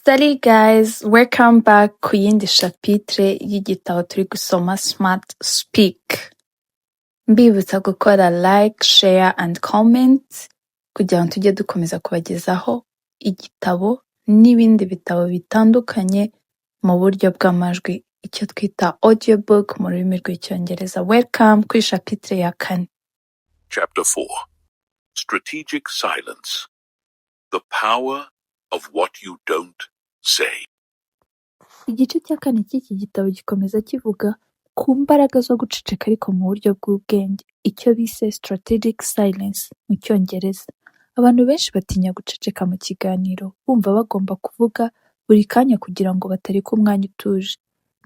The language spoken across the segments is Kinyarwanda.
Salut guys, welcome back ku yindi chapitre y'igitabo turi gusoma Smart Speak. Mbibutsa gukora like, share and comment kugira ngo tujye dukomeza kubagezaho igitabo n'ibindi bitabo bitandukanye mu buryo bw'amajwi, icyo twita audiobook mu rurimi rw'icyongereza. Welcome kuri chapitre ya 4. Chapter 4. Strategic Silence. The Power of What You Don't Say. Igice cya 4 cy'iki gitabo gikomeza kivuga ku mbaraga zo guceceka ariko mu buryo bw'ubwenge, icyo bise strategic silence mu cyongereza. Abantu benshi batinya guceceka mu kiganiro, bumva bagomba kuvuga buri kanya kugira ngo batareka umwanya utuje,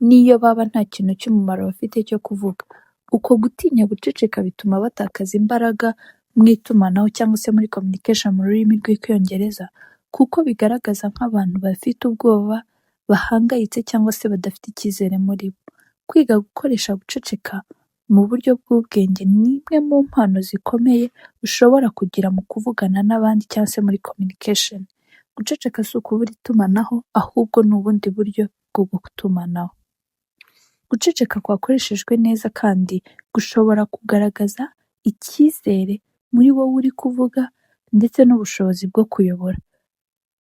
n'iyo baba nta kintu cy'umumaro bafite cyo kuvuga. Uko gutinya guceceka bituma batakaza imbaraga mu itumanaho cyangwa se muri communication mu rurimi rw'icyongereza, kuko bigaragaza nk'abantu bafite ubwoba, bahangayitse cyangwa se badafite icyizere muri bo. Kwiga gukoresha guceceka mu buryo bw'ubwenge ni imwe mu mpano zikomeye ushobora kugira mu kuvugana n'abandi cyangwa se muri communication. Guceceka si ukubura itumanaho, ahubwo ni ubundi buryo bwo gutumanaho. Guceceka kwakoreshejwe neza kandi gushobora kugaragaza icyizere muri wowe uri kuvuga ndetse n'ubushobozi bwo kuyobora,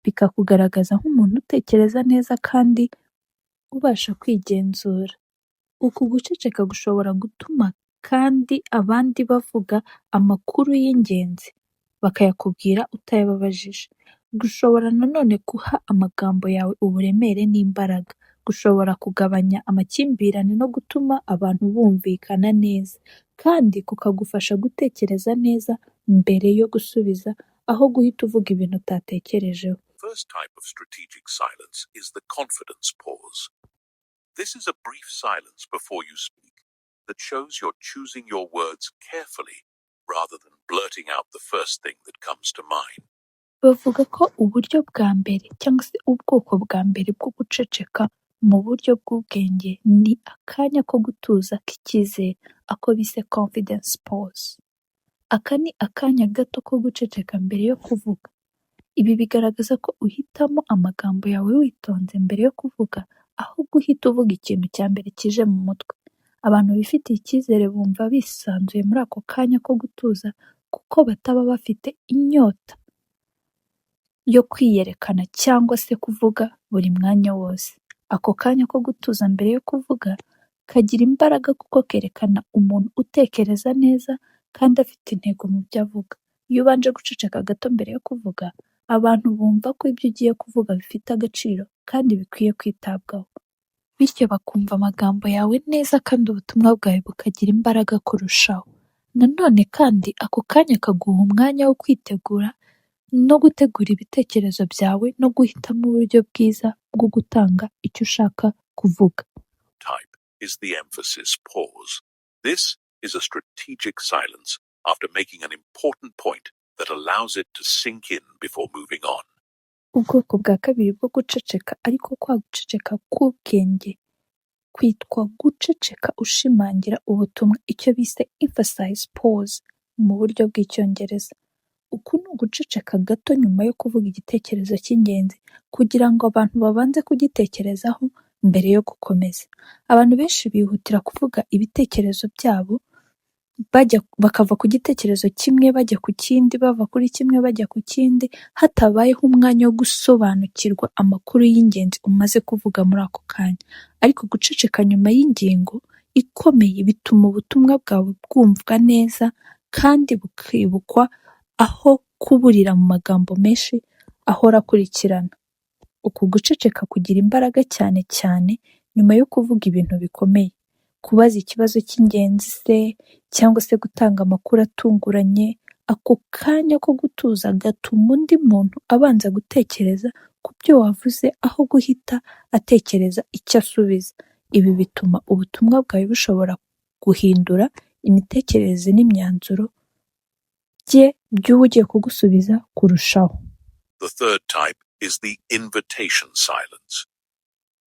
bikakugaragaza nk'umuntu utekereza neza kandi ubasha kwigenzura. Uku guceceka gushobora gutuma kandi abandi bavuga amakuru y'ingenzi, bakayakubwira utayababajije. Gushobora nanone guha amagambo yawe uburemere n'imbaraga, gushobora kugabanya amakimbirane no gutuma abantu bumvikana neza, kandi kukagufasha gutekereza neza mbere yo gusubiza aho guhita uvuga ibintu utatekerejeho. The first type of strategic silence is the confidence pause. This is a brief silence before you speak that shows you're choosing your words carefully rather than blurting out the first thing that comes to mind. Bavuga ko uburyo bwa mbere cyangwa se ubwoko bwa mbere bwo guceceka mu buryo bw'ubwenge ni akanya ko gutuza k'icyizere, ako bise confidence pause. Aka ni akanya gato ko guceceka mbere yo kuvuga. Ibi bigaragaza ko uhitamo amagambo yawe witonze mbere yo kuvuga, aho guhita uvuga ikintu cya mbere kije mu mutwe. Abantu bifitiye icyizere bumva bisanzuye muri ako kanya ko gutuza, kuko bataba bafite inyota yo kwiyerekana cyangwa se kuvuga buri mwanya wose. Ako kanya ko gutuza mbere yo kuvuga kagira imbaraga kuko kerekana umuntu utekereza neza kandi afite intego mu byo avuga. Iyo ubanje guceceka gato mbere yo kuvuga, abantu bumva ko ibyo ugiye kuvuga bifite agaciro kandi bikwiye kwitabwaho, bityo bakumva amagambo yawe neza kandi ubutumwa bwawe bukagira imbaraga kurushaho. Nanone kandi ako kanya kaguha umwanya wo kwitegura no gutegura ibitekerezo byawe no guhitamo uburyo bwiza bwo gutanga icyo ushaka kuvuga. Type is the emphasis pause. This is a strategic silence after making an important point that allows it to sink in before moving on. Ubwoko bwa kabiri bwo guceceka ariko kwa guceceka k'ubwenge kwitwa guceceka ushimangira ubutumwa, icyo bise emphasize pause mu buryo bw'icyongereza. Uku ni uguceceka gato nyuma yo kuvuga igitekerezo cy'ingenzi kugira ngo abantu babanze kugitekerezaho mbere yo gukomeza. Abantu benshi bihutira kuvuga ibitekerezo byabo bakava ku gitekerezo kimwe bajya ku kindi, bava kuri kimwe bajya ku kindi, hatabayeho umwanya wo gusobanukirwa amakuru y'ingenzi umaze kuvuga muri ako kanya. Ariko guceceka nyuma y'ingingo ikomeye bituma ubutumwa bwawe bwumvwa neza kandi bukibukwa, aho kuburira mu magambo menshi ahora akurikirana. Uku guceceka kugira imbaraga cyane cyane nyuma yo kuvuga ibintu bikomeye, kubaza ikibazo cy'ingenzi se cyangwa se gutanga amakuru atunguranye. Ako kanya ko gutuza gatuma undi muntu abanza gutekereza ku byo wavuze aho guhita atekereza icyo asubiza. Ibi bituma ubutumwa bwawe bushobora guhindura imitekerereze n'imyanzuro by'uwo ugiye kugusubiza kurushaho. The third type is the invitation silence.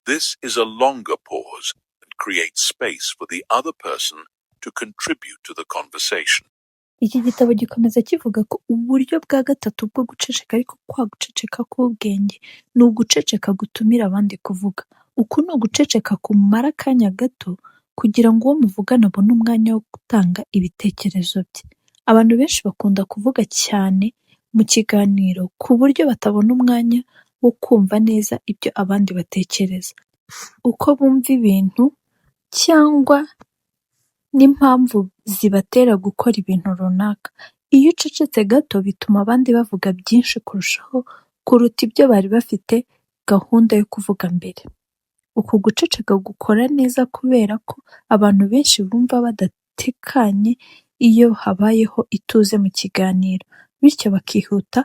This is a longer pause that creates space for the other person to contribute to the conversation. Iki gitabo gikomeza kivuga ko uburyo bwa gatatu bwo guceceka ariko kwa guceceka k'ubwenge ni uguceceka gutumira abandi kuvuga. Uku ni uguceceka kumara akanya gato kugira ngo uwo muvugana abone umwanya wo gutanga ibitekerezo bye. Abantu benshi bakunda kuvuga cyane mu kiganiro ku buryo batabona umwanya wo kumva neza ibyo abandi batekereza, uko bumva ibintu cyangwa n'impamvu zibatera gukora ibintu runaka. Iyo ucecetse gato bituma abandi bavuga byinshi kurushaho kuruta ibyo bari bafite gahunda yo kuvuga mbere. Uku guceceka gukora neza kubera ko abantu benshi bumva badatekanye iyo habayeho ituze mu kiganiro, bityo bakihuta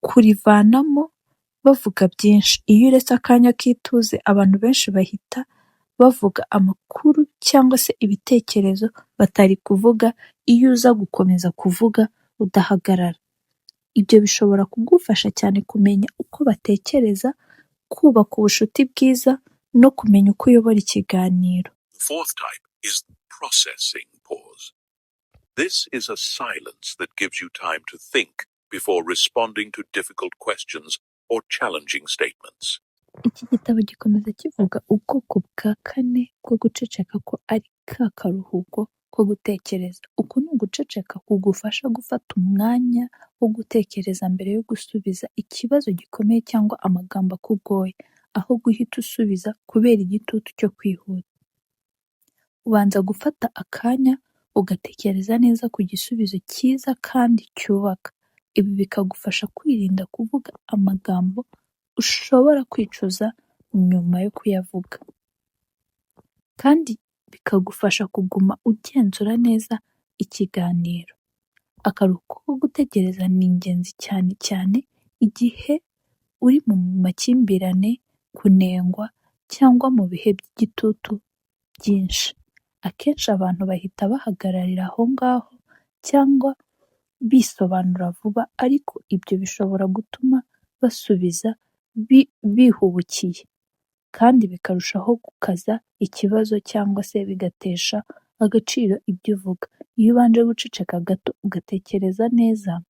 kurivanamo bavuga byinshi. Iyo uretse akanya k'ituze, abantu benshi bahita bavuga amakuru cyangwa se ibitekerezo batari kuvuga iyo uza gukomeza kuvuga udahagarara. Ibyo bishobora kugufasha cyane kumenya uko batekereza, kubaka ubucuti bwiza no kumenya uko uyobora ikiganiro. The fourth type is the processing pause. This is a silence that gives you time to think before responding to difficult questions or challenging statements. Iki gitabo gikomeza kivuga ubwoko bwa kane bwo guceceka ko ari ka karuhuko ko gutekereza. Uku ni uguceceka kugufasha gufata umwanya wo gutekereza mbere yo gusubiza ikibazo gikomeye cyangwa amagambo akugoye, aho guhita usubiza kubera igitutu cyo kwihuta. Ubanza gufata akanya ugatekereza neza ku gisubizo cyiza kandi cyubaka. Ibi bikagufasha kwirinda kuvuga amagambo ushobora kwicuza nyuma yo kuyavuga, kandi bikagufasha kuguma ugenzura neza ikiganiro. Akaruhuko ko gutegereza ni ingenzi cyane cyane igihe uri mu makimbirane, kunengwa cyangwa mu bihe by'igitutu byinshi. Akenshi abantu bahita bahagararira aho ngaho cyangwa bisobanura vuba, ariko ibyo bishobora gutuma basubiza bihubukiye, kandi bikarushaho gukaza ikibazo cyangwa se bigatesha agaciro ibyo uvuga. Iyo ubanje guceceka gato ugatekereza neza,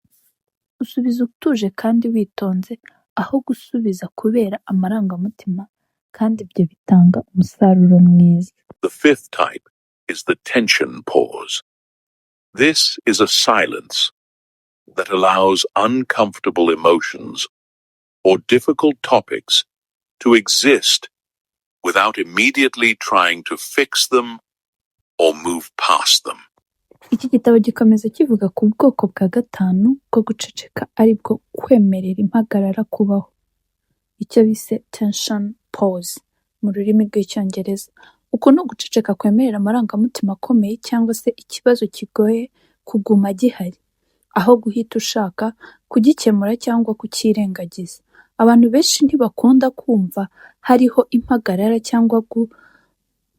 usubiza utuje kandi witonze aho gusubiza kubera amarangamutima, kandi ibyo bitanga umusaruro mwiza. The fifth type is the tension pause. This is a silence that allows uncomfortable emotions or difficult topics to exist without immediately trying to fix them or move past them. Iki gitabo gikomeza kivuga ku bwoko bwa gatanu bwo guceceka, ari bwo kwemerera impagarara kubaho, icyo bise tension pause mu rurimi rw'icyongereza. Uku ni uguceceka kwemerera amarangamutima akomeye cyangwa se ikibazo kigoye kuguma gihari, aho guhita ushaka kugikemura cyangwa kucyirengagiza. Abantu benshi ntibakunda kumva hariho impagarara cyangwa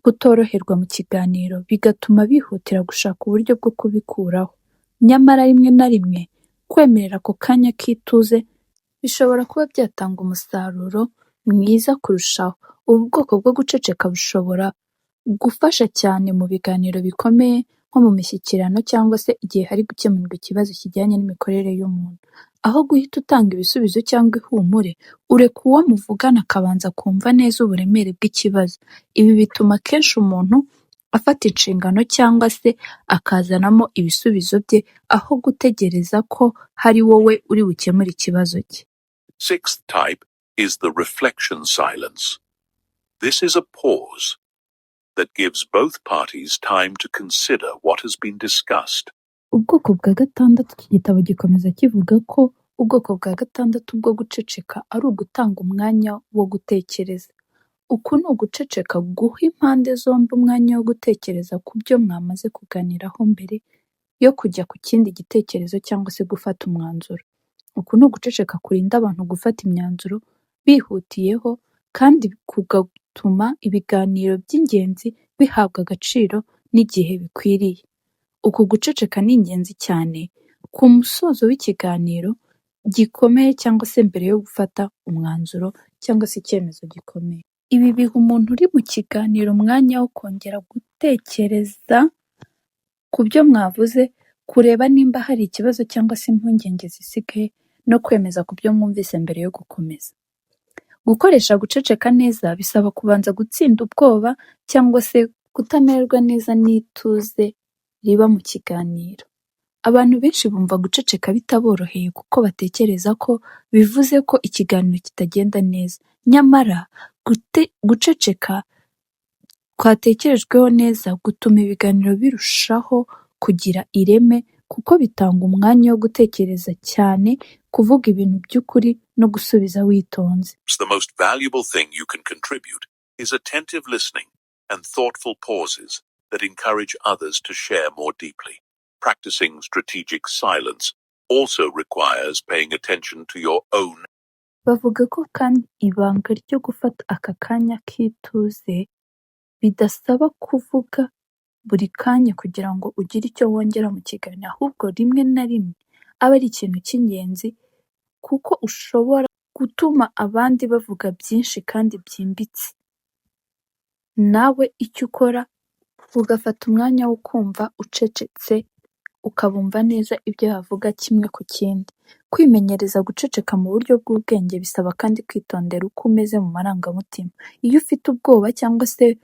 kutoroherwa mu kiganiro, bigatuma bihutira gushaka uburyo bwo kubikuraho. Nyamara rimwe na rimwe kwemerera ako kanya k'ituze bishobora kuba byatanga umusaruro mwiza kurushaho. Ubu bwoko bwo guceceka bushobora gufasha cyane mu biganiro bikomeye nko mu mishyikirano cyangwa se igihe hari gukemurwa ikibazo kijyanye n'imikorere y'umuntu. Aho guhita utanga ibisubizo cyangwa ihumure, ureka uwo muvugana akabanza kumva neza uburemere bw'ikibazo. Ibi bituma akenshi umuntu afata inshingano cyangwa se akazanamo ibisubizo bye aho gutegereza ko hari wowe uri bukemure ikibazo cye. Sixth type is the reflection silence. This is a pause that gives both parties time to consider what has been discussed. Ubwoko bwa gatandatu iki gitabo gikomeza kivuga ko ubwoko bwa gatandatu bwo guceceka ari ugutanga umwanya wo gutekereza. Uku ni uguceceka guha impande zombi umwanya wo gutekereza ku byo mwamaze kuganiraho mbere yo kujya ku kindi gitekerezo cyangwa se gufata umwanzuro. Uku ni uguceceka kurinda abantu gufata imyanzuro bihutiyeho, kandi kugatuma ibiganiro by'ingenzi bihabwa agaciro n'igihe bikwiriye. Uku guceceka ni ingenzi cyane ku musozo w'ikiganiro gikomeye cyangwa se mbere yo gufata umwanzuro cyangwa se icyemezo gikomeye. Ibi biha umuntu uri mu kiganiro umwanya wo kongera gutekereza ku byo mwavuze, kureba nimba hari ikibazo cyangwa se impungenge zisigaye, no kwemeza ku byo mwumvise mbere yo gukomeza. Gukoresha guceceka neza bisaba kubanza gutsinda ubwoba cyangwa se kutamererwa neza n'ituze riba mu kiganiro. Abantu benshi bumva guceceka bitaboroheye kuko batekereza ko bivuze ko ikiganiro kitagenda neza. Nyamara guceceka kwatekerejweho neza gutuma ibiganiro birushaho kugira ireme kuko bitanga umwanya wo gutekereza cyane, kuvuga ibintu by'ukuri no gusubiza witonze. The most valuable thing you can contribute is attentive listening and thoughtful pauses that encourage others to share more deeply. Practicing strategic silence also requires paying attention to your own. Bavuga ko kandi ibanga ryo gufata aka kanya k'ituze bidasaba kuvuga buri kanya kugira ngo ugire icyo wongera mu kiganiro, ahubwo rimwe na rimwe aba ari ikintu cy'ingenzi kuko ushobora gutuma abandi bavuga byinshi kandi byimbitse. Nawe icyo ukora ugafata umwanya wo kumva ucecetse, ukabumva neza ibyo yavuga kimwe ku kindi. Kwimenyereza guceceka mu buryo bw'ubwenge bisaba kandi kwitondera uko umeze mu marangamutima. Iyo ufite ubwoba cyangwa se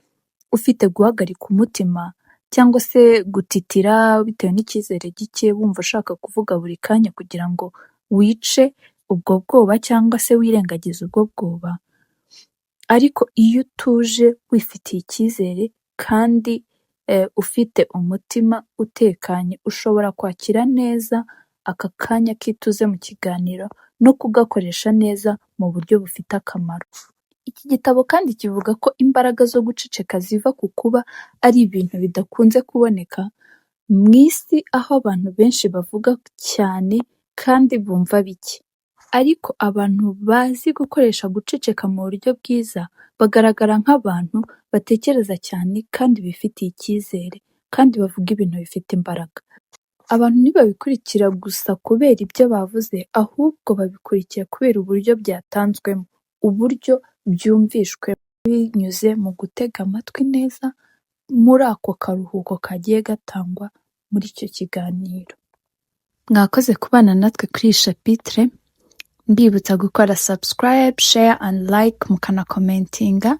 ufite guhagarika umutima cyangwa se gutitira bitewe n'icyizere gike, wumva ushaka kuvuga buri kanya kugira ngo wice ubwo bwoba cyangwa se wirengagize ubwo bwoba. Ariko iyo utuje wifitiye icyizere kandi ufite umutima utekanye, ushobora kwakira neza aka kanya k'ituze mu kiganiro no kugakoresha neza mu buryo bufite akamaro. Iki gitabo kandi kivuga ko imbaraga zo guceceka ziva ku kuba ari ibintu bidakunze kuboneka mu isi, aho abantu benshi bavuga cyane kandi bumva bike. Ariko abantu bazi gukoresha guceceka mu buryo bwiza bagaragara nk'abantu batekereza cyane kandi bifitiye icyizere, kandi bavuga ibintu bifite imbaraga. Abantu ntibabikurikira gusa kubera ibyo bavuze, ahubwo babikurikira kubera uburyo byatanzwemo, uburyo byumvishwe binyuze mu gutega amatwi neza muri ako karuhuko kagiye gatangwa muri icyo kiganiro. Mwakoze kubana natwe kuri iyi shapitire. Mbibutsa gukora subscribe, share and like, mukanakomentinga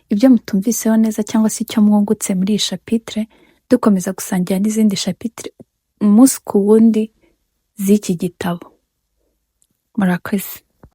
ibyo mutumviseho neza cyangwa se icyo mwungutse muri iyi shapitire, dukomeza gusangira n'izindi shapitire umunsi ku wundi z'iki gitabo. Murakoze.